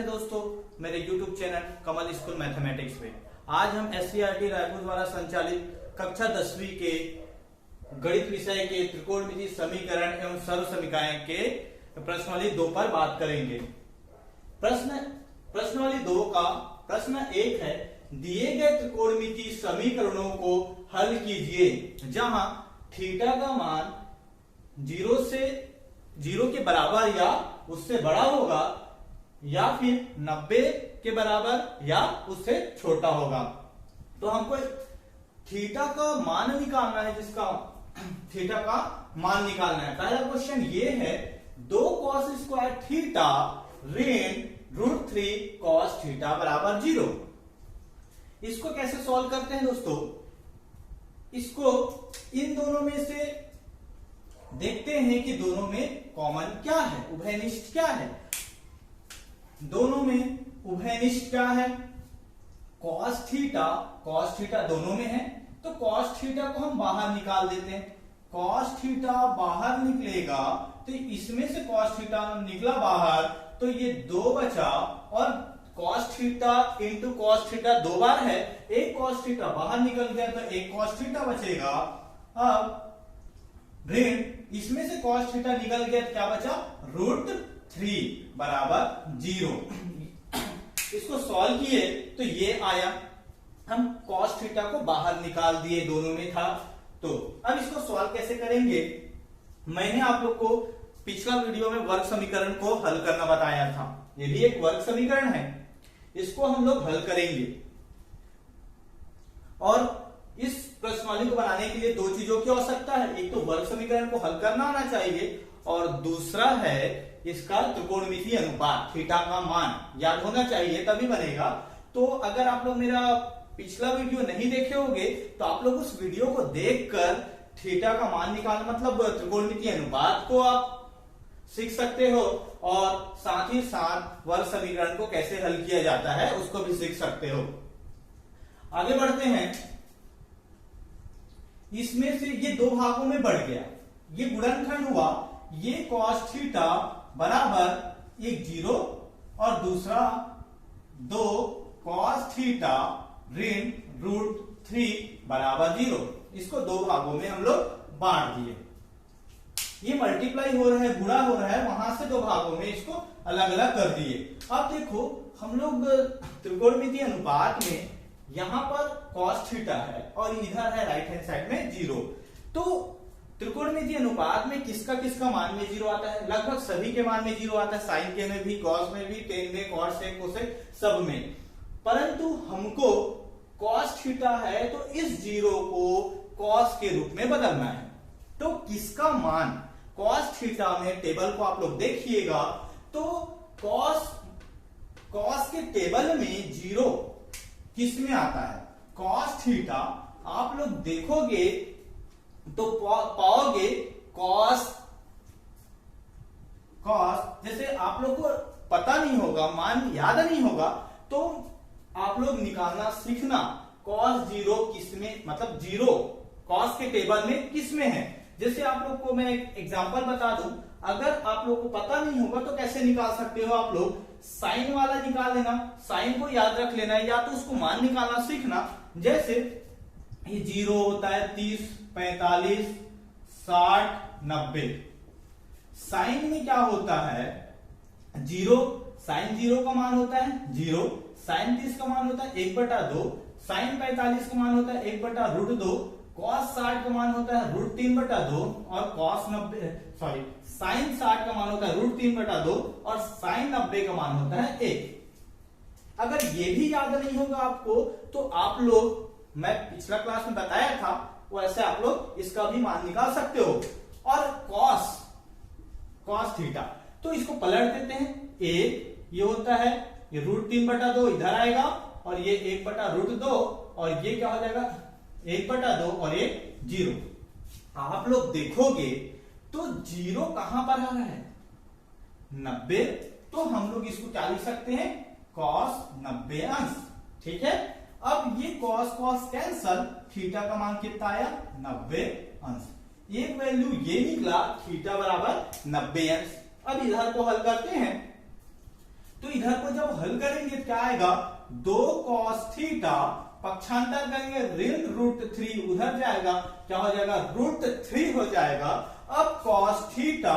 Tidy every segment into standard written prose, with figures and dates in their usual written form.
है दोस्तों मेरे YouTube चैनल कमल स्कूल मैथमेटिक्स में। आज हम SCERT रायपुर द्वारा संचालित कक्षा 10वीं के गणित विषय के त्रिकोणमितीय समीकरण एवं सर्व समीकरण के प्रश्नावली 2 पर बात करेंगे। प्रश्नावली 2 का प्रश्न 1 है, दिए गए त्रिकोणमितीय समीकरणों को हल कीजिए जहां थीटा का मान 0 के बराबर या उससे बड़ा होगा या फिर 90 के बराबर या उससे छोटा होगा। तो हमको थीटा का मान निकालना है, जिसका थीटा का मान निकालना है। पहला क्वेश्चन ये है, 2 cos स्क्वायर थीटा ऋण √3 cos थीटा बराबर 0। इसको कैसे सॉल्व करते हैं दोस्तों? इसको इन दोनों में से देखते हैं कि दोनों में कॉमन क्या है, उभयनिष्ठ क्या है। दोनों में उभयनिष्ठ क्या है? cos थीटा दोनों में है, तो cos थीटा को हम बाहर निकाल देते हैं। cos थीटा बाहर निकलेगा तो इसमें से cos थीटा निकला बाहर तो ये 2 बचा, और cos theta into cos theta 2 बार है, एक cos थीटा बाहर निकल गया तो एक cos थीटा बचेगा। अब ऋण इसमें से cos थीटा निकल गया तो क्या बचा? √3 बराबर 0। इसको सॉल्व किए तो ये आया, हम cos थीटा को बाहर निकाल दिए, दोनों में था। तो अब इसको सॉल्व कैसे करेंगे? मैंने आप लोग को पिछला वीडियो में वर्ग समीकरण को हल करना बताया था। ये भी एक वर्ग समीकरण है, इसको हम लोग हल करेंगे। और इस प्रश्नावली को बनाने के लिए 2 चीजों की आवश्यकता है, एक तो वर्ग समीकरण को हल करना आना चाहिए और दूसरा है इसका त्रिकोणमितीय अनुपात, थीटा का मान याद होना चाहिए, तभी बनेगा। तो अगर आप लोग मेरा पिछला वीडियो नहीं देखे होंगे तो आप लोग उस वीडियो को देखकर थीटा का मान निकालना मतलब त्रिकोणमितीय अनुपात को आप सीख सकते हो, और साथ ही साथ वर्ग समीकरण को कैसे हल किया जाता है उसको भी सीख सकते हो। आगे बढ़ते हैं। इसमें से ये 2 भागों में बढ़ गया, ये गुणनखंड हुआ, ये cos थीटा बराबर एक 0 और दूसरा 2 cos थीटा ऋण √3 बराबर 0। इसको 2 भागों में हम लोग बांट दिए। ये मल्टीप्लाई हो रहा है, गुणा हो रहा है, वहां से 2 भागों में इसको अलग अलग कर दिए। अब देखो हम लोग त्रिकोणमितीय अनुपात में यहां पर cos थीटा है और इधर है राइट हैंड साइड में 0। तो त्रिकोणमितीय अनुपात में किसका किसका मान में 0 आता है? लगभग सभी के मान में 0 आता है, साइन के में भी, cos में भी, tan में, cos से, कोसेक सब में। परंतु हमको cos थीटा है तो इस 0 को cos के रूप में बदलना है। तो किसका मान cos थीटा में, टेबल को आप लोग देखिएगा तो cos के टेबल में 0 किस में आता है? cos थीटा आप लोग देखोगे तो पाओगे cos, जैसे आप लोग को पता नहीं होगा, मान याद नहीं होगा, तो आप लोग निकालना सीखना cos 0 किस में, मतलब 0 cos के टेबल में किस में है। जैसे आप लोग को मैं एक एग्जांपल बता दूं, अगर आप लोग को पता नहीं होगा तो कैसे निकाल सकते हो आप लोग? साइन वाला निकाल लेना, साइन को याद रख लेना, या तो उसको मान निकालना सीखना। जैसे ये 0 होता है 30, 45, 60, 90। साइन में क्या होता है? 0, साइन 0 का मान होता है 0, साइन 30 का मान होता है 1/2, साइन 45 का मान होता है 1/√2, cos 60 का मान होता है √3/2 और cos 90 साइन 60 का मान होता है √3/2 और साइन 90 का मान होता है 1। अगर ये भी याद नहीं होगा आपको तो आप लोग, मैं पिछला क्लास में बताया था वैसे आप लोग इसका भी मान निकाल सकते हो। और cos थीटा, तो इसको पलट देते हैं। ये होता है ये √3/2 इधर आएगा और ये 1/√2 और ये क्या हो जाएगा 1/2 और ये 0। आप लोग देखोगे तो 0 कहां पर आ रहा है? 90। तो हम लोग इसको क्या लिख सकते हैं? cos 90 अंश। ठीक है, अब ये cos कैंसल, थीटा का मान कितना आया? 90 अंश। एक वैल्यू ये निकला, थीटा बराबर 90 अंश। अब इधर को हल करते हैं तो इधर को जब हल करेंगे क्या आएगा, 2 cos थीटा, पक्षांतर करेंगे ऋण √3 उधर जाएगा, क्या हो जाएगा √3 हो जाएगा। अब cos थीटा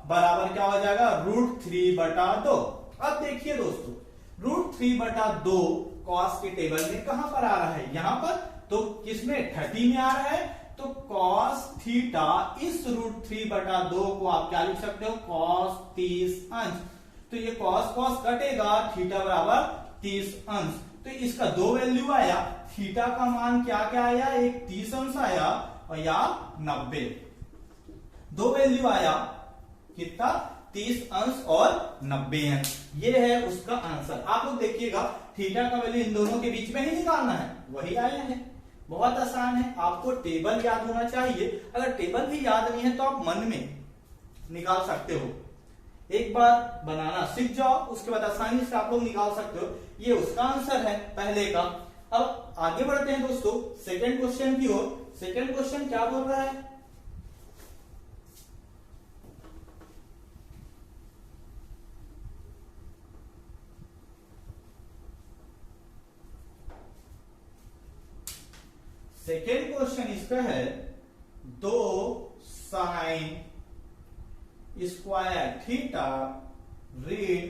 बराबर क्या हो जाएगा √3/2। अब देखिए दोस्तों, √3/2 cos के टेबल में कहां पर आ रहा है, यहां पर, तो किसमें 30 में आ रहा है। तो cos थीटा इस √3/2 को आप क्या लिख सकते हो, cos 30 अंश। तो ये cos कटेगा, थीटा बराबर 30 अंश। तो इसका 2 वैल्यू आया, थीटा का मान क्या क्या आया, एक 30 अंश आया और या 90। 2 वैल्यू आया, कितना, 30 अंश और 90 अंश। ये है उसका आंसर। आप लोग देखिएगा थीटा का वैल्यू इन दोनों के बीच में ही निकालना है, वही आया है। बहुत आसान है, आपको टेबल याद होना चाहिए। अगर टेबल भी याद नहीं है तो आप मन में निकाल सकते हो, एक बार बनाना सीख जाओ, उसके बाद आसानी से आप लोग निकाल सकते हो। ये उसका आंसर है पहले का। अब आगे बढ़ते हैं दोस्तों सेकंड क्वेश्चन की ओर। सेकंड क्वेश्चन क्या बोल रहा है, सेकेंड क्वेश्चन इसका है 2 sin स्क्वायर थीटा ऋण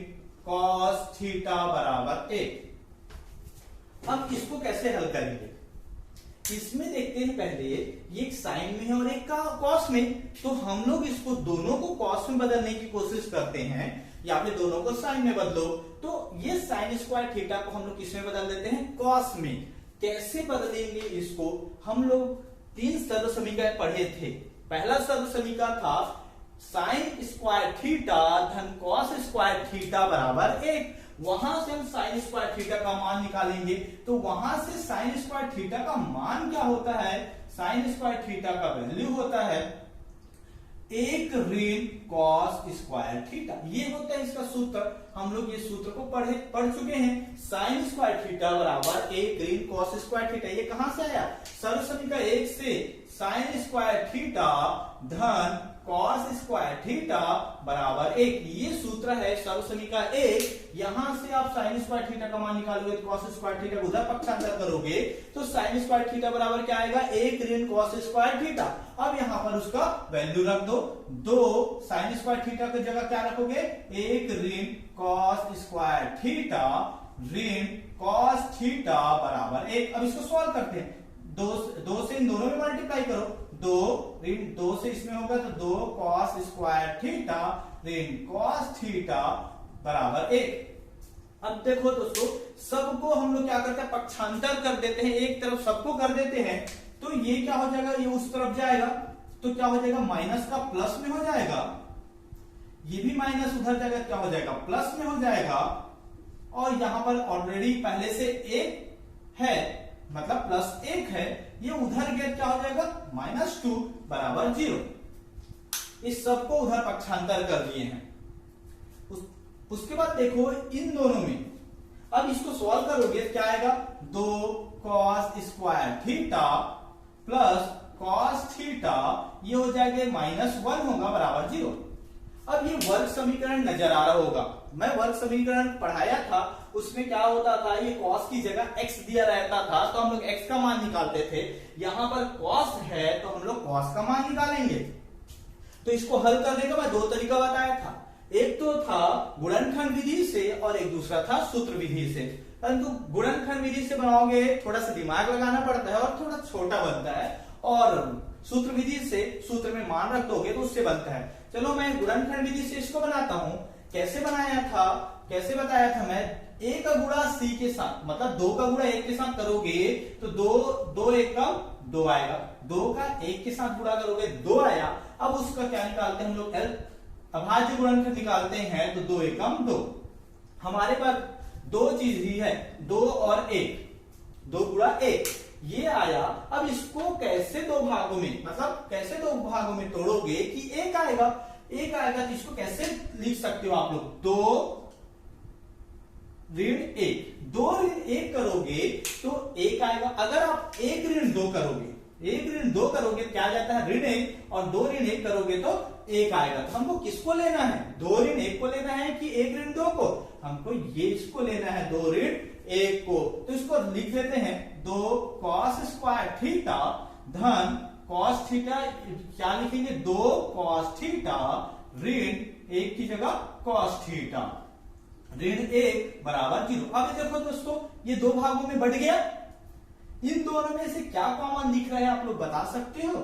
cos थीटा बराबर 1। अब इसको कैसे हल करेंगे, इसमें देखते हैं पहले, ये एक साइन में है और एक का कॉस में। तो हम लोग इसको दोनों को कॉस में बदलने की कोशिश करते हैं, या फिर दोनों को साइन में बदलो। तो ये साइन स्क्वायर थीटा को हम लोग किस में बदल देते हैं, कॉस में। कैसे बदलेंगे इसको, हम लोग 3 सरल समीकरण पढ़े थे। पहला सरल समीकरण था साइन स्क्वायर थीटा धन कॉस स्क्वायर थीटा बराबर 1। वहां से हम साइन स्क्वायर थीटा का मान निकालेंगे। तो वहां से साइन स्क्वायर थीटा का मान क्या होता है, साइन स्क्वायर थीटा का वैल्यू होता है 1 ऋण कॉस स्क्वायर थीटा। ये होता है इसका सूत्र। हम लोग ये सूत्र को पढ़ चुके हैं। साइन स्क्वायर थीटा बराबर 1 ऋण कॉस स्क्वायर थीटा। ये कहां से आया, सरल समीकरण 1 से साइन स्क्वायर थीटा धन कॉस स्क्वायर थीटा बराबर 1। ये सूत्र है सरल समीकरण 1। यहां से आप साइन स्क्वायर थीटा का मान निकालोगे, कॉस स्क्वायर थीटा को उधर पक्षांतर करोगे तो साइन स्क्वायर थीटा बराबर क्या आएगा, 1 ऋण कॉस स्क्वायर थीटा। अब यहां पर उसका वैल्यू रख दो, 2 साइन स्क्वायर थीटा की जगह क्या रखोगे, 1 ऋण कॉस स्क्वायर थीटा ऋण कॉस थीटा बराबर 1। अब इसको सॉल्व करते हैं, 2 से इन दोनों में मल्टीप्लाई करो, 2 ऋण 2 से इसमें होगा तो 2 कॉस स्क्वायर थीटा ऋण कॉस थीटा बराबर 1। अब देखो दोस्तों, सबको हम लोग क्या करते हैं, पक्षांतर कर देते हैं, एक तरफ सबको कर देते हैं। तो ये क्या हो जाएगा, ये उस तरफ जाएगा तो क्या हो जाएगा, माइनस का प्लस में हो जाएगा, ये भी माइनस उधर जाएगा, क्या हो जाएगा प्लस में हो जाएगा। और यहां पर ऑलरेडी पहले से 1 है, मतलब +1 है, ये उधर गया क्या हो जाएगा -2 बराबर 0। इस सबको उधर पक्षांतर कर दिए हैं। उसके बाद देखो इन दोनों में, अब इसको सॉल्व करोगे क्या आएगा, 2 cos square theta plus cos theta, ये हो जाएगा -1 होगा बराबर 0। अब ये वर्ग समीकरण नजर आ रहा होगा, मैं वर्ग समीकरण पढ़ाया था, उसमें क्या होता था, ये cos की जगह x दिया रहता था तो हम लोग x का मान निकालते थे। यहां पर cos है तो हम लोग cos का मान निकालेंगे। तो इसको हल करने का मैं 2 तरीका बताया था, एक तो था गुणनखंड विधि से और एक दूसरा था सूत्र विधि से। परंतु गुणनखंड विधि से बनाओगे थोड़ा सा दिमाग लगाना पड़ता है और थोड़ा छोटा बनता है, और सूत्र विधि से सूत्र में मान रख दोगे तो उससे बनता है। चलो मैं गुणनखंड विधि से इसको बनाता हूं। कैसे बनाया था, कैसे बताया था मैं, a का गुणा c के साथ, मतलब 2 का गुणा 1 के साथ करोगे तो 2 1 का 2 आएगा, 2 का 1 के साथ गुणा करोगे 2 आया। अब उसका क्या निकालते हैं हम लोग, अभाज्य गुणनखंड निकालते हैं तो 2 एकम 2। हमारे पास 2 चीज ही है, 2 और 1, 2 गुणा 1 ये आया। अब इसको कैसे 2 भागों में, मतलब कैसे 2 भागों में तोड़ोगे कि 1 आएगा, 1 आएगा। तो इसको कैसे लिख सकते हो आप लोग, 2 ऋण 1, 2 ऋण 1 करोगे तो 1 आएगा। अगर आप 1 ऋण 2 करोगे, 1 ऋण 2 करोगे क्या जाता है ऋण 1, और 2 ऋण 1 करोगे तो 1 आएगा। तो हमको किसको लेना है, 2 ऋण 1 को लेना है कि 1 ऋण 2 को, हमको ये इसको लेना है 2 ऋण 1 को। तो इसको लिख लेते हैं 2 cos स्क्वायर थीटा धन cos थीटा, क्या लिखेंगे 2 cos थीटा ऋण 1 की जगह cos थीटा ऋण 1 बराबर 0। अब देखो दोस्तों ये दो भागों में बढ़ गया, इन दोनों में से क्या कॉमन दिख रहा है आप लोग बता सकते हो,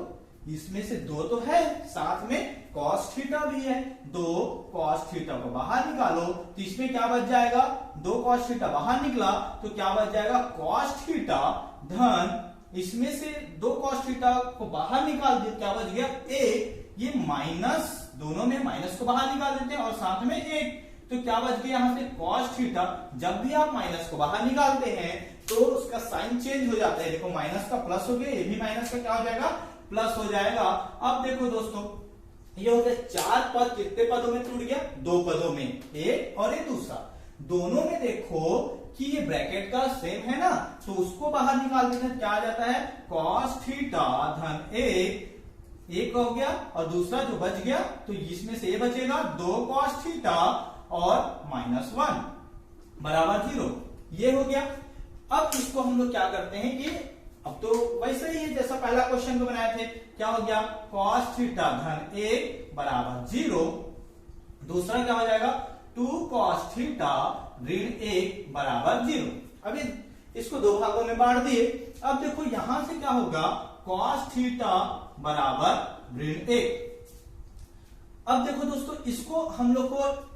इसमें से 2 तो है, साथ में cos थीटा भी है, 2 cos थीटा को बाहर निकालो तो इसमें क्या बच जाएगा, 2 cos थीटा बाहर निकला तो क्या बच जाएगा cos थीटा धन इसमें से 2 cos थीटा को बाहर निकाल दिया क्या बच गया 1, ये माइनस, दोनों में माइनस को बाहर निकाल देते हैं और साथ में 1, तो क्या बच गया यहां से cos थीटा। जब भी आप माइनस को बाहर निकालते हैं तो उसका साइन चेंज हो जाता है, देखो माइनस का प्लस हो गया, ये भी माइनस का क्या हो जाएगा प्लस हो जाएगा। अब देखो दोस्तों ये हो गया 4 पद, कितने पदों में टूट गया 2 पदों में, एक और एक दूसरा, दोनों में देखो कि ये ब्रैकेट का सेम है ना, तो उसको बाहर निकाल देते हैं, क्या आ जाता है cos थीटा धन 1 हो गया, और दूसरा जो बच गया तो इसमें से ये बचेगा 2 cos थीटा और -1 बराबर 0, ये हो गया। अब इसको हम लोग क्या करते हैं कि अब तो वैसे ही है जैसा पहला क्वेश्चन को बनाए थे, क्या हो गया cos थीटा धन 1 बराबर 0, दूसरा क्या हो जाएगा 2 cos थीटा ऋण 1 बराबर 0। अभी इसको दो भागों में बांट दिए। अब देखो यहां से क्या होगा cos थीटा बराबर ऋण 1। अब देखो दोस्तों इसको हम लोग को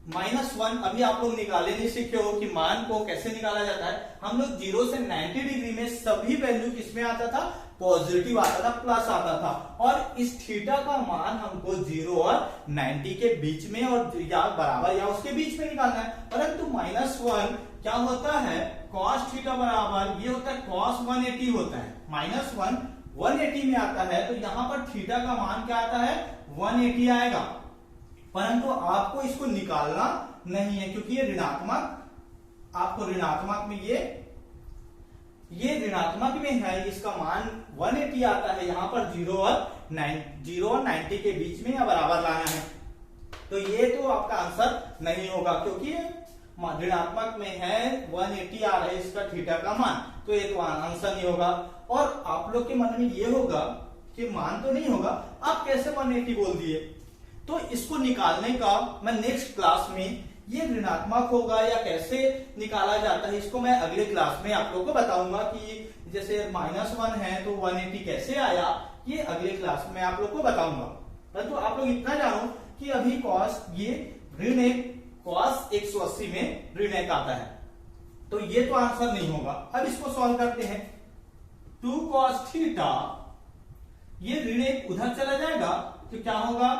-1, अभी आप लोग निकाले नहीं सीखे हो कि मान को कैसे निकाला जाता है। हम लोग 0 से 90 डिग्री में सभी वैल्यू किसमें आता था, पॉजिटिव आता था, प्लस आता था, और इस थीटा का मान हमको 0 और 90 के बीच में और या बराबर या उसके बीच में निकालना है। परंतु -1 क्या होता है cos थीटा बराबर ये होता है cos 180 होता है, -1 180 में आता है, तो यहां पर थीटा का मान क्या आता है 180 आएगा। परंतु आपको इसको निकालना नहीं है क्योंकि ये ऋणात्मक, आपको ऋणात्मक में ये ऋणात्मक में है, इसका मान 180 आता है, यहां पर 0 और 90 के बीच में या बराबर लाना है, तो ये तो आपका आंसर नहीं होगा क्योंकि ऋणात्मक में है 180 आ रहा है इसका थीटा का मान, तो ये तो आंसर नहीं होगा। और आप लोग के मन में ये होगा कि मान तो नहीं होगा, आप कैसे 180 बोल दिए, तो इसको निकालने का मैं नेक्स्ट क्लास में ये ऋणात्मक होगा या कैसे निकाला जाता है इसको मैं अगले क्लास में आप लोग को बताऊंगा कि जैसे -1 है तो 180 कैसे आया, ये अगले क्लास में आप लोग को बताऊंगा। परंतु आप लोग इतना जानो कि अभी cos ये ऋण 1 cos 180 में ऋण 1 आता है, तो ये तो आंसर नहीं होगा। अब इसको सॉल्व करते हैं, 2 cos थीटा, ये ऋण 1 उधर चला जाएगा तो क्या होगा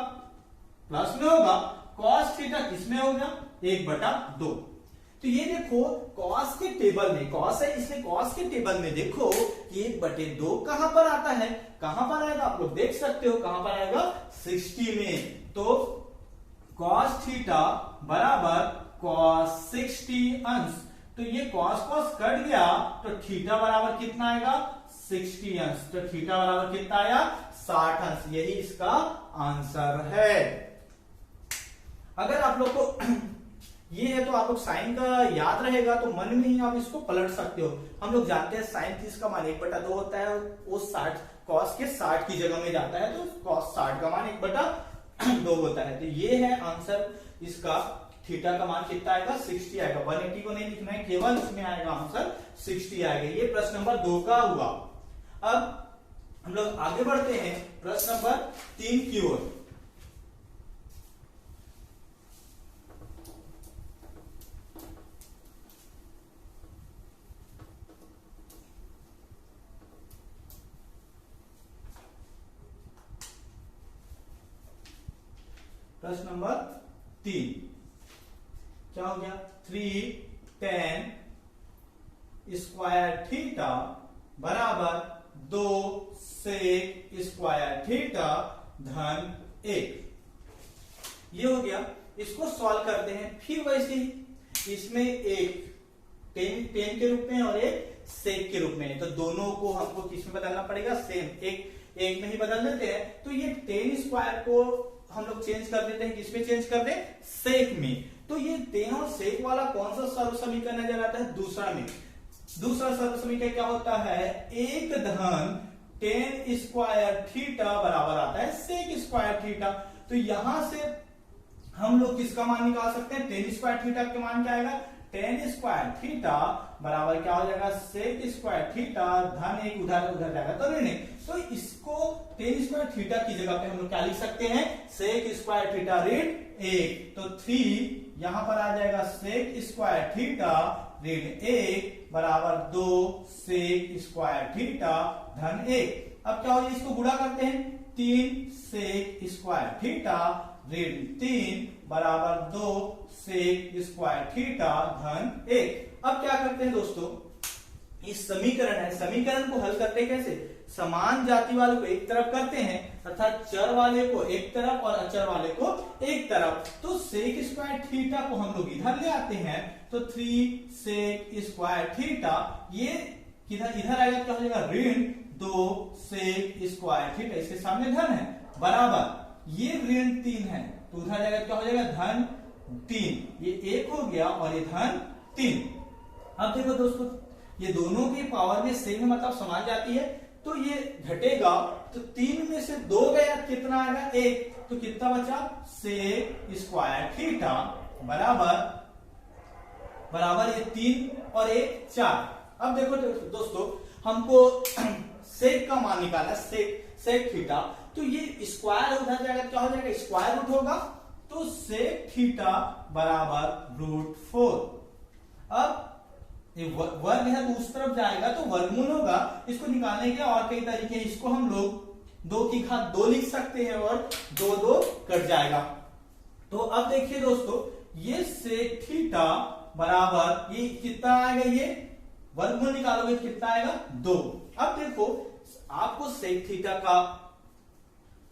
प्लस में होगा, cos थीटा किसमें होगा 1/2। तो ये देखो cos के टेबल में, cos है इसलिए cos के टेबल में देखो 1/2 कहां पर आता है, कहां पर आएगा आप लोग देख सकते हो, कहां पर आएगा 60 में। तो cos थीटा बराबर cos 60 अंश, तो ये cos कट गया तो थीटा बराबर कितना आएगा 60 अंश, तो थीटा बराबर कितना आया 60 अंश, यही इसका आंसर है। अगर आप लोग को ये है तो आप लोग साइन का याद रहेगा तो मन में ही आप इसको पलट सकते हो। हम लोग जानते हैं साइन 30 का मान 1/2 होता है, वो 60 cos के 60 की जगह में जाता है, तो cos 60 का मान 1/2 होता है। तो ये है आंसर इसका, थीटा का मान कितना आएगा 60 आएगा, 180 को नहीं लिखना है, केवल इसमें आएगा आंसर 60 आएगा। ये प्रश्न नंबर 2 का हुआ। अब हम लोग आगे बढ़ते हैं प्रश्न नंबर 3 की ओर। प्रश्न नंबर 3 क्या हो गया, 3 tan स्क्वायर थीटा बराबर 2 sec स्क्वायर थीटा धन 1, ये हो गया। इसको सॉल्व करते हैं, फिर वैसे ही इसमें एक टेन के रूप में और एक सेक के रूप में। तो दोनों को हमको किस में बदलना पड़ेगा, सेम एक में ही बदल देते हैं। तो ये tan स्क्वायर को हम लोग चेंज कर देते हैं, किसमें चेंज कर दे, सेक में। तो ये tan और सेक वाला कौन सा सर्व समीकरण नजर आता है, दूसरा में। दूसरा सर्व समीकरण क्या होता है, एक धन tan स्क्वायर थीटा बराबर आता है सेक स्क्वायर थीटा। तो यहां से हम लोग किसका मान निकाल सकते हैं, tan स्क्वायर थीटा का मान क्या आएगा, tan स्क्वायर थीटा बराबर क्या हो जाएगा, सेक स्क्वायर थीटा धन एक उधर जाएगा तो ऋण। तो इसको tan स्क्वायर थीटा की जगह पे हम लोग क्या लिख सकते हैं, सेक स्क्वायर थीटा ऋण 1। तो 3 यहां पर आ जाएगा सेक स्क्वायर थीटा ऋण 1 बराबर 2 सेक स्क्वायर थीटा धन 1। अब क्या हो जाए, इसको गुणा करते हैं, 3 सेक स्क्वायर थीटा ऋण 3 बराबर 2 सेक स्क्वायर थीटा धन 1। अब क्या करते हैं दोस्तों, इस समीकरण है, समीकरण को हल करते कैसे, समान जाति वाले को एक तरफ करते हैं अर्थात चर वाले को एक तरफ और अचर वाले को एक तरफ। तो सेक स्क्वायर थीटा को हम लोग इधर ले आते हैं, तो 3 सेक स्क्वायर थीटा ये किधर इधर आएगा, क्या हो जाएगा, ऋण 2 सेक स्क्वायर थीटा, इसके सामने धन है बराबर ये ऋण 3 है तो उधर जाएगा, क्या हो जाएगा, धन 3, ये 1 हो गया और ये धन 3। अब देखो दोस्तों, ये दोनों की पावर में सेम मतलब समान जाती है, तो ये घटेगा, तो 3 में से 2 गया, कितना आएगा, 1, तो कितना बचा, सेक स्क्वायर थीटा बराबर ये 3 और 1 4। अब देखो दोस्तों, हमको सेक का मान निकाला, सेक थीटा, तो ये स्क्वायर उधर जाएगा, क्या हो जाएगा, स्क्वायर रूट होगा, तो सेक थीटा बराबर √4। अब ये वर्ग है तो उस तरफ जाएगा तो वर्गमूल होगा, इसको निकालने के और कई तरीके हैं। इसको हम लोग 2 की घात 2 लिख सकते हैं और 2 2 कट जाएगा। तो अब देखिए दोस्तों, ये सेक थीटा बराबर ये कितना आएगा, ये वर्गमूल निकालोगे कितना आएगा, 2। अब देखो आपको सेक थीटा का,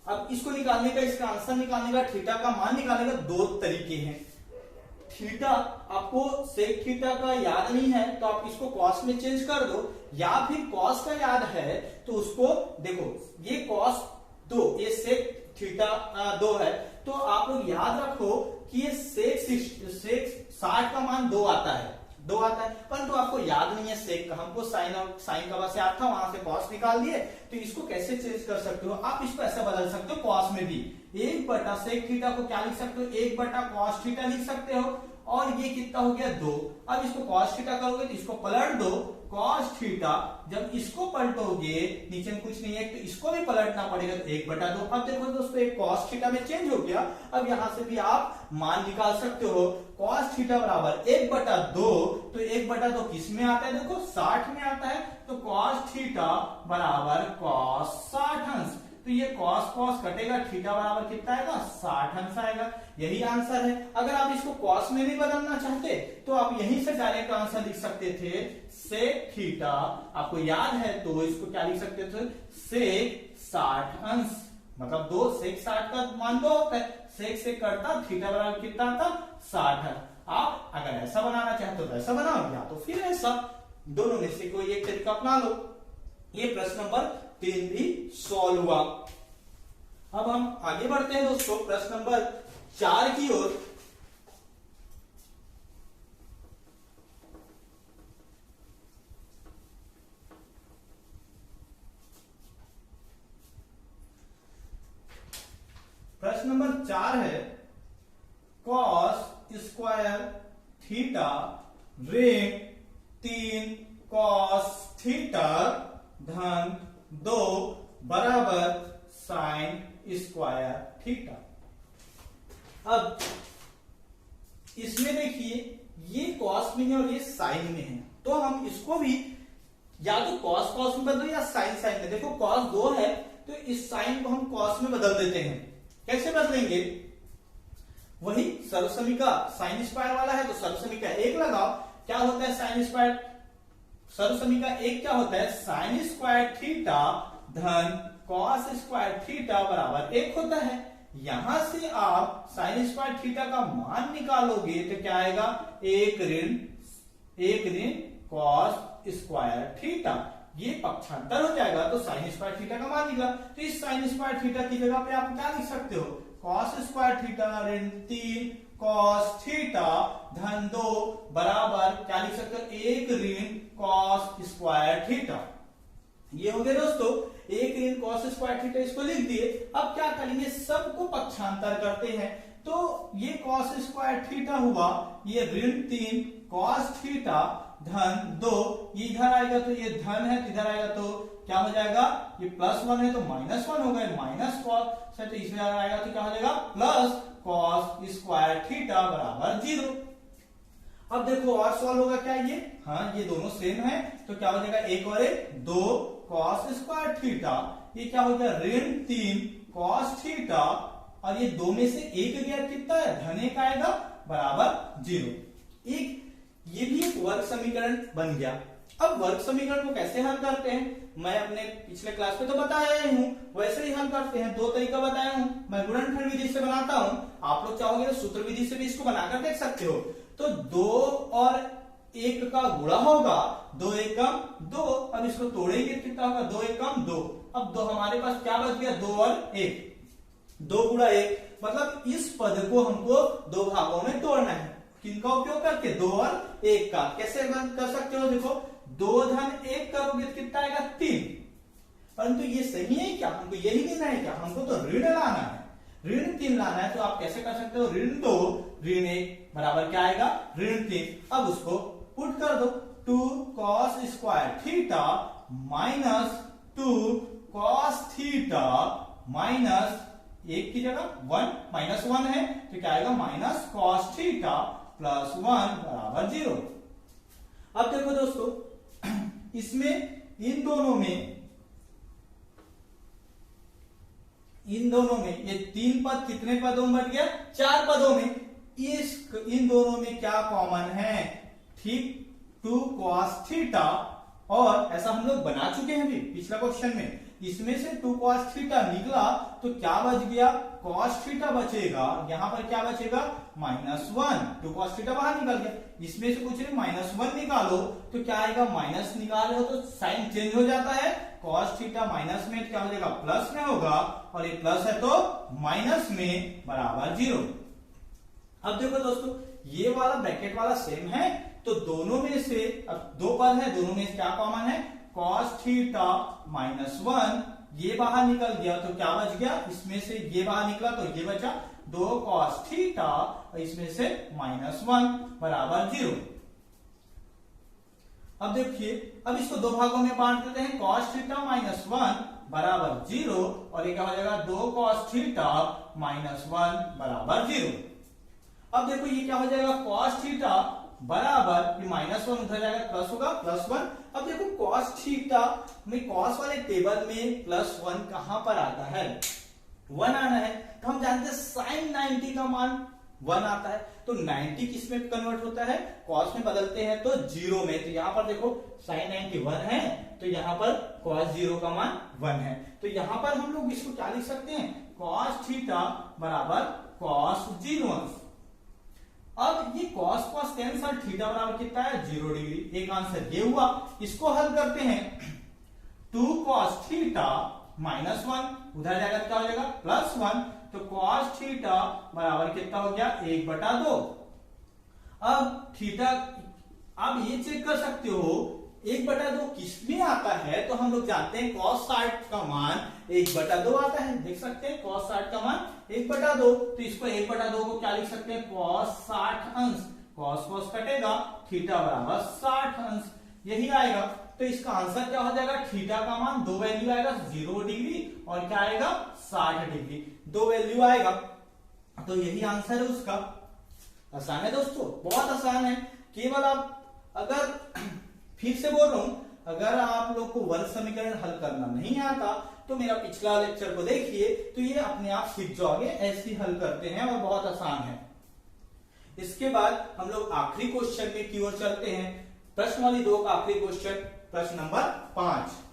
अब इसको निकालने का, इसका आंसर निकालने का, थीटा का मान निकालने का 2 तरीके हैं। थीटा आपको सेक थीटा का याद नहीं है तो आप इसको कॉस में चेंज कर दो, या फिर कॉस का याद है तो उसको देखो, ये कॉस 2, ये सेक थीटा 2 है, तो आप लोग याद रखो कि ये सेक 60 का मान 2 आता है, परंतु आपको याद नहीं है सेक का, हमको साइन का बस याद था, वहां से कॉस निकाल दिए। तो इसको कैसे चेंज कर सकते हो, आप इसको ऐसा बदल सकते हो, कॉस में भी 1 बटा सेक थीटा को क्या लिख सकते हो, 1 बटा कॉस थीटा लिख सकते हो, और ये कितना हो गया, 2। अब इसको कॉस थीटा करोगे तो इसको पलट दो, कॉस थीटा, जब इसको पलटोगे नीचे में कुछ नहीं है तो इसको भी पलटना पड़ेगा, तो 1 बटा 2। अब देखो दोस्तों, एक कॉस थीटा में चेंज हो गया। अब यहां से भी आप मान निकाल सकते हो, कॉस थीटा बराबर 1 बटा 2, तो 1 बटा 2 किस में आता है, देखो 60 में आता है, तो कॉस थीटा बराबर कॉस 60 अंश। तो ये कॉस कॉस कटेगा, थीटा बराबर कितना आएगा, 60 अंश आएगा। यही आंसर है। अगर आप इसको कॉस में नहीं बदलना चाहते तो आप यहीं से डायरेक्ट आंसर लिख सकते थे, सेक थीटा, आपको याद है तो इसको क्या लिख सकते थे, सेक 60 अंश, मतलब 2 सेक 60 का मान 2 होता है, सेक से कटता, थीटा बराबर कितना आता, 60 है। आप अगर ऐसा बनाना चाहते हो तो ऐसा बनाओ, या तो फिर ऐसा, दोनों में से कोई एक तरीका अपना लो। ये प्रश्न नंबर 3 भी सॉल्व हुआ। अब हम आगे बढ़ते हैं दोस्तों प्रश्न नंबर 4 की ओर। प्रश्न नंबर 4 है, कॉस स्क्वायर थीटा ऋण 3 कॉस थीटा धन 2 बराबर साइन स्क्वायर थीटा। अब इसमें देखिए, ये कॉस में है और ये साइन में है, तो हम इसको भी या तो कॉस कॉस में बदलो या साइन साइन में। देखो कॉस 2 है तो इस साइन को हम कॉस में बदल देते हैं। कैसे बदलेंगे, वही सर्वसमीका साइन स्क्वायर वाला है तो सर्वसमीका 1 लगाओ। क्या होता है साइन स्क्वायर, सर्वसमीका 1 क्या होता है, साइन स्क्वायर थीटा धन कॉस स्क्वायर थीटा बराबर 1 होता है। यहां से आप साइन स्क्वायर थीटा का मान निकालोगे तो क्या आएगा, 1 ऋण कॉस स्क्वायर थीटा, ये पक्षांतर हो जाएगा तो साइन स्क्वायर थीटा का मान निकला। तो इस साइन स्क्वायर थीटा की जगह पे आप क्या लिख सकते हो, कॉस स्क्वायर थीटा ऋण 3 कॉस थीटा धन 2 बराबर क्या लिख सकते हो, 1 ऋण कॉस स्क्वायर थीटा। ये हो गया दोस्तों 1 ऋण कॉस स्क्वायर थीटा, इसको लिख दिए। अब क्या करेंगे, सबको पक्षांतर करते हैं। तो ये कॉस स्क्वायर थीटा हुआ, ये ऋण 3 कॉस थीटा धन 2, ये इधर आएगा तो ये धन है, तो इधर आएगा तो क्या हो जाएगा, ये +1 है तो -1 हो गए, माइनस कॉस है तो इसमें आएगा तो क्या हो जाएगा प्लस कॉस स्क्वायर थीटा बराबर 0। अब देखो और सॉल्व होगा क्या ये, हाँ ये दोनों सेम है तो क्या हो जाएगा, 1 और 1 2 कॉस स्क्वायर थीटा, ये क्या हो गया ऋण 3 कॉस थीटा, और ये 2 में से 1 गया कितना है, धन 1 आएगा बराबर 0। एक ये भी एक वर्ग समीकरण बन गया। अब वर्ग समीकरण को कैसे हल करते हैं, मैं अपने पिछले क्लास में तो बताया ही हूं, वैसे ही हल करते हैं। 2 तरीका बताया हूं, मैं गुणनखंड विधि से बनाता हूं, आप लोग चाहोगे तो सूत्र विधि से भी इसको बनाकर देख सकते हो। तो 2 और 1 का गुणा होगा, 2 एकम 2, अब इसको तोड़ेंगे कितना होगा, 2 एकम 2। अब 2 हमारे पास क्या बच गया, 2 और 1, 2 गुणा 1, मतलब इस पद को हमको 2 भागों में तोड़ना है। किनका उपयोग करके, 2 और 1 का। कैसे कर सकते हो, देखो 2 धन 1 करोगे तो कितना आएगा 3, परंतु ये सही है क्या, हमको यही लेना है क्या, हमको तो ऋण लाना है, ऋण 3 लाना है। तो आप कैसे कर सकते हो, ऋण 2 ऋण 1 बराबर क्या आएगा, ऋण 3। अब उसको पुट कर दो, 2 cos square theta minus 2 cos theta minus 1 की जगह 1 -1 है तो क्या आएगा, माइनस कॉस थीटा प्लस 1 बराबर 0। अब देखो दोस्तों इसमें इन दोनों में ये 3 पद कितने पदों में बन गया, 4 पदों में। इन दोनों में क्या कॉमन है, ठीक 2 कॉस थीटा, और ऐसा हम लोग बना चुके हैं भी पिछला क्वेश्चन में। इसमें से 2 cos थीटा निकला तो क्या बच गया, cos थीटा बचेगा, यहां पर क्या बचेगा -1, 2 cos थीटा बाहर निकल गया। इसमें से कुछ नहीं, -1 निकालो तो क्या आएगा, माइनस निकालो तो साइन चेंज हो जाता है, cos थीटा माइनस में क्या हो जाएगा, प्लस में होगा, और ये प्लस है तो माइनस में बराबर 0। अब देखो दोस्तों ये वाला ब्रैकेट वाला सेम है, तो दोनों में से अब 2 पद है, दोनों में से क्या कॉमन है, cos थीटा -1, ये बाहर निकल गया तो क्या बच गया, इसमें से ये बाहर निकला तो ये बचा 2 cos थीटा, इसमें से -1 बराबर 0। अब देखिए, अब इसको 2 भागों में बांट देते हैं, cos थीटा -1 बराबर 0, और ये क्या हो जाएगा, 2 cos थीटा -1 बराबर 0। अब देखो ये क्या हो जाएगा, cos थीटा बराबर ये -1 उधर जाएगा प्लस होगा +1। अब देखो cos थीटा में cos वाले टेबल में +1 कहां पर आता है, 1 आना है। तो हम जानते हैं sin 90 का मान 1 आता है, तो 90 किस में कन्वर्ट होता है, cos में बदलते हैं तो 0 में। तो यहां पर देखो sin 90 1 है, तो यहां पर cos 0 का मान 1 है। तो यहां पर हम लोग इसको क्या लिख सकते हैं, cos थीटा बराबर cos 0। अब ये cos cos कैंसल, थीटा बराबर कितना है, 0 डिग्री। एक आंसर ये हुआ। इसको हल करते हैं, 2 cos थीटा -1 उधर जाएगा क्या हो जाएगा, +1, तो cos थीटा बराबर कितना हो गया, 1/2। अब थीटा, आप ये चेक कर सकते हो 1/2 किसमें आता है, तो हम लोग जानते हैं cos 60 का मान 1/2 आता है, देख सकते हैं cos 60 का मान 1/2। तो इसको 1/2 को क्या लिख सकते हैं, cos 60 अंश, cos cos कटेगा, थीटा बराबर 60 अंश, यही आएगा। तो इसका आंसर क्या हो जाएगा, थीटा का मान 2 वैल्यू आएगा, 0 डिग्री और क्या आएगा 60 डिग्री, 2 वैल्यू आएगा। तो यही आंसर है उसका। आसान है दोस्तों, बहुत आसान है। केवल आप अगर फिर से बोल रहा हूं, अगर आप लोग को वर्ग समीकरण हल करना नहीं आता तो मेरा पिछला लेक्चर को देखिए, तो ये अपने आप सीख जाओगे, ऐसे हल करते हैं और बहुत आसान है। इसके बाद हम लोग आखिरी क्वेश्चन में की ओर चलते हैं, प्रश्न वाली 2 का आखिरी क्वेश्चन, प्रश्न नंबर 5।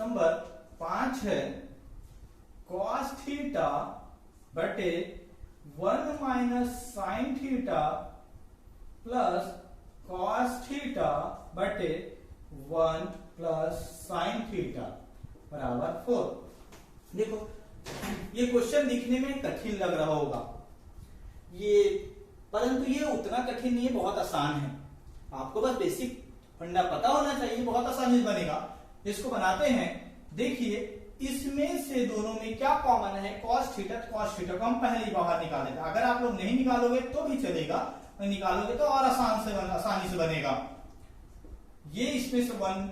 नंबर 5 है cos थीटा बटे 1 minus sine theta plus cos theta बटे 1 प्लस साइन थीटा बराबर 4। देखो ये क्वेश्चन दिखने में कठिन लग रहा होगा ये, परंतु ये उतना कठिन नहीं है, बहुत आसान है। आपको बस बेसिक फंडा पता होना चाहिए, बहुत आसानी से बनेगा। इसको बनाते हैं। देखिए इसमें से दोनों में क्या कॉमन है, cos थीटा। cos थीटा को हम पहले ही बाहर निकाल देते हैं। अगर आप लोग नहीं निकालोगे तो भी चलेगा, निकालोगे तो और आसानी से बनेगा। ये इसमें से 1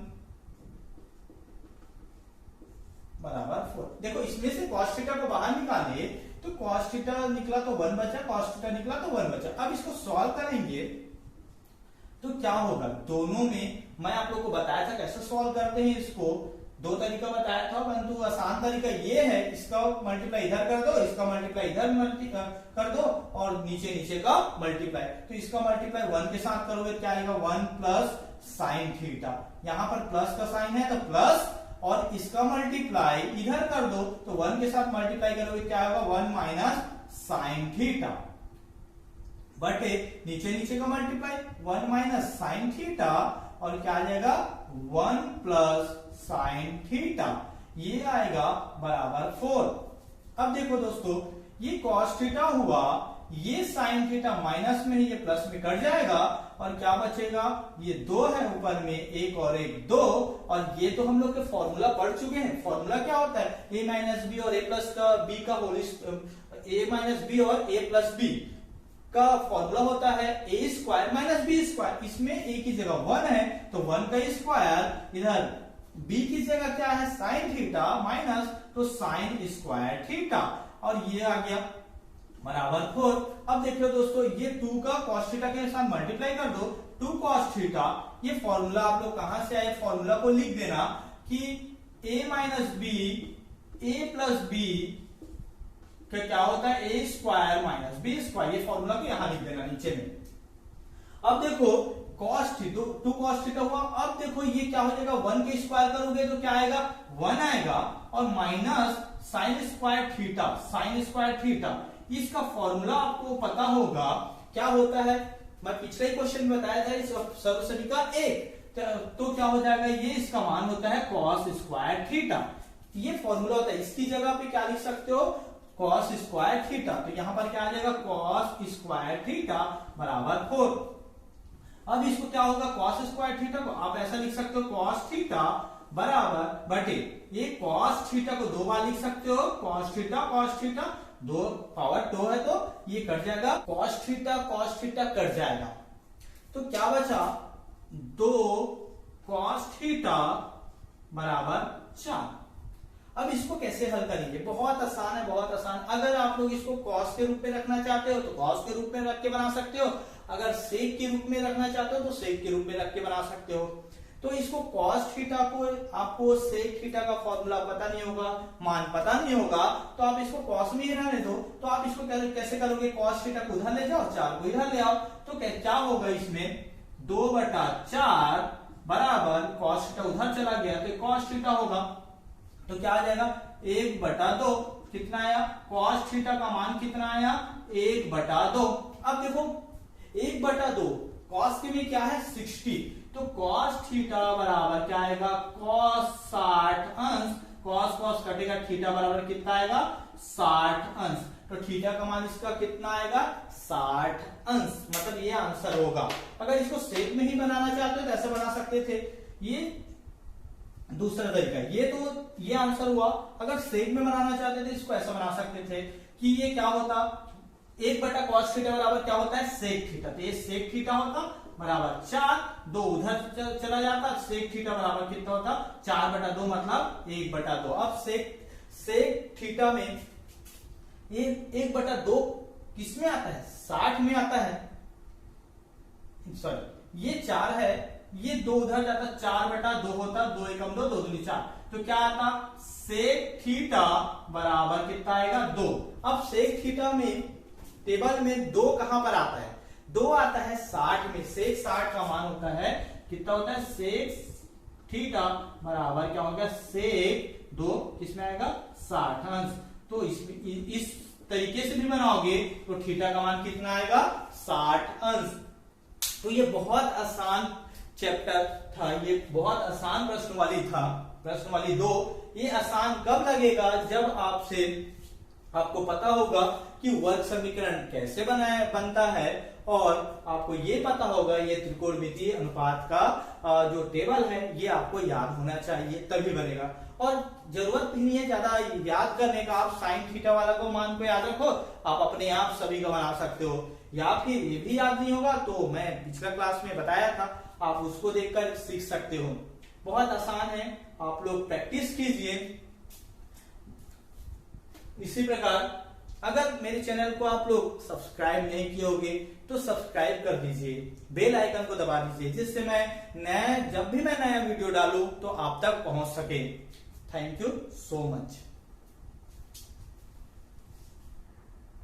बराबर 4। देखो इसमें से cos थीटा को बाहर निकाले तो cos थीटा निकला तो 1 बचा, cos थीटा निकला तो 1 बचा। अब इसको सॉल्व करेंगे तो क्या होगा, दोनों में मैं आप लोग को बताया था कैसे सॉल्व करते हैं। इसको दो तरीका बताया था, परंतु आसान तरीका ये है, इसका मल्टीप्लाई इधर कर दो, इसका मल्टीप्लाई इधर कर दो और नीचे नीचे का मल्टीप्लाई। तो इसका मल्टीप्लाई 1 के साथ करोगे क्या आएगा, 1 प्लस साइन थीटा। यहां पर प्लस का साइन है तो प्लस, और इसका मल्टीप्लाई इधर कर दो तो 1 के साथ मल्टीप्लाई करोगे क्या होगा, 1 माइनस साइन थीटा बटे नीचे नीचे का मल्टीप्लाई 1 माइनस साइन थीटा और क्या आ जाएगा 1 प्लस साइन थीटा, ये आएगा बराबर 4। अब देखो दोस्तों ये cos थीटा हुआ, ये साइन थीटा माइनस में ये प्लस में कट जाएगा और क्या बचेगा, ये 2 है ऊपर में, एक और एक 2। और ये तो हम लोग के फॉर्मूला पढ़ चुके हैं। फॉर्मूला क्या होता है, a माइनस बी और a प्लस का b का होल, a माइनस बी और a प्लस बी का फॉर्मूला होता है a square minus B square. इसमें a की जगह 1 है तो 1 का स्क्वायर, इधर b की जगह क्या है साइन थीटा माइनस तो साइन स्क्वायर थीटा, और ये आ गया बराबर 4। अब देखो दोस्तों ये 2 का cos थीटा के साथ मल्टीप्लाई कर दो, 2 cos थीटा। ये फॉर्मूला आप लोग कहां से आए, फॉर्मूला को लिख देना कि a minus B a plus B क्या होता है, a square minus B square. ये फॉर्मूला को यहां लिख देना नीचे में। अब देखो cos थीटा 2 cos थीटा हुआ। अब देखो ये क्या हो जाएगा, 1 के स्क्वायर करोगे तो क्या आएगा 1 आएगा, और minus sine square theta, sine square theta. इसका फॉर्मूला आपको पता होगा क्या होता है, मैं पिछले क्वेश्चन में बताया था, इस सर्वसनी का 1 तो क्या हो जाएगा, ये इसका मान होता है cos स्क्वायर थीटा। ये फॉर्मूला होता है। इसकी जगह पे क्या लिख सकते हो, cos स्क्वायर थीटा। तो यहां पर क्या आ जाएगा, cos स्क्वायर थीटा बराबर 4। अब इसको क्या होगा, cos स्क्वायर थीटा को आप ऐसा लिख सकते हो, cos थीटा बराबर बटे ये cos थीटा को 2 बार लिख सकते हो, cos थीटा 2 पावर 2 है तो ये कट जाएगा, cos थीटा कट जाएगा। तो क्या बचा, 2 cos थीटा बराबर 4। अब इसको कैसे हल करेंगे, बहुत आसान है, बहुत आसान। अगर आप लोग इसको cos के रूप में रखना चाहते हो तो cos के रूप में रख के बना सकते हो, अगर sec के रूप में रखना चाहते हो तो sec के रूप में रख के बना सकते हो। तो इसको cos थीटा को आपको sec थीटा का फॉर्मूला पता नहीं होगा, मान पता नहीं होगा, तो आप इसको cos में ही रहने दो। तो आप इसको कैसे करोगे, cos थीटा को उधर ले जाओ, 4 को इधर ले आओ, तो क्या होगा, इसमें 2/4 बराबर cos थीटा उधर चला गया तो cos थीटा होगा। तो क्या आ जाएगा, 1/2 कितना आया, cos थीटा का मान कितना आया, 1/2। अब देखो 1/2 cos के में क्या है 60, तो cos थीटा बराबर क्या आएगा, cos 60 अंश, cos कटेगा, थीटा बराबर कितना आएगा 60 अंश। तो थीटा का मान इसका कितना आएगा 60 अंश, मतलब ये आंसर होगा। अगर इसको सेक में ही बनाना चाहते हो तो ऐसे बना सकते थे, ये दूसरा तरीका। ये आंसर हुआ। अगर सेक में बनाना चाहते थे इसको ऐसा बना सकते थे कि ये क्या होता, 1/cos थीटा बराबर क्या होता है सेक थीटा, तो ये सेक थीटा होता बराबर 4, 2 उधर चला जाता, सेक थीटा बराबर कितना होता 4/2 मतलब 1/2। अब सेक थीटा में ये 1/2 किस में आता है, 60 में आता है, सॉरी ये 4 है, ये 2 उधर जाता, 4/2 होता, 2 एकम 2, 2 दूनी 4, तो क्या आता सेक थीटा बराबर कितना आएगा 2। अब सेक थीटा में टेबल में 2 कहां पर आता है, 2 आता है 60 में, सेक 60 का मान होता है कितना होता है, सेक थीटा बराबर क्या होगा, सेक 2 किसमें आएगा 60 अंश। तो इस तरीके से भी बनाओगे तो थीटा का मान कितना आएगा 60 अंश। तो ये बहुत आसान चैप्टर था, ये बहुत आसान प्रश्नवाली था, प्रश्नवाली 2। ये आसान कब लगेगा, जब आपको पता होगा कि वर्ग समीकरण कैसे बनता है, और आपको ये पता होगा ये त्रिकोणमितीय अनुपात का जो टेबल है ये आपको याद होना चाहिए, तभी बनेगा। और जरूरत भी नहीं है ज्यादा याद करने का, आप साइन थीटा वाला को मान को याद रखो, आप अपने आप सभी का बना सकते हो। या फिर ये भी याद नहीं होगा तो मैं पिछला क्लास में बताया था, आप उसको देखकर सीख सकते हो। बहुत आसान है, आप लोग प्रैक्टिस कीजिए। इसी प्रकार अगर मेरे चैनल को आप लोग सब्सक्राइब नहीं किए होंगे तो सब्सक्राइब कर दीजिए, बेल आइकन को दबा दीजिए, जिससे मैं जब भी मैं नया वीडियो डालूं तो आप तक पहुंच सके। Thank you so much.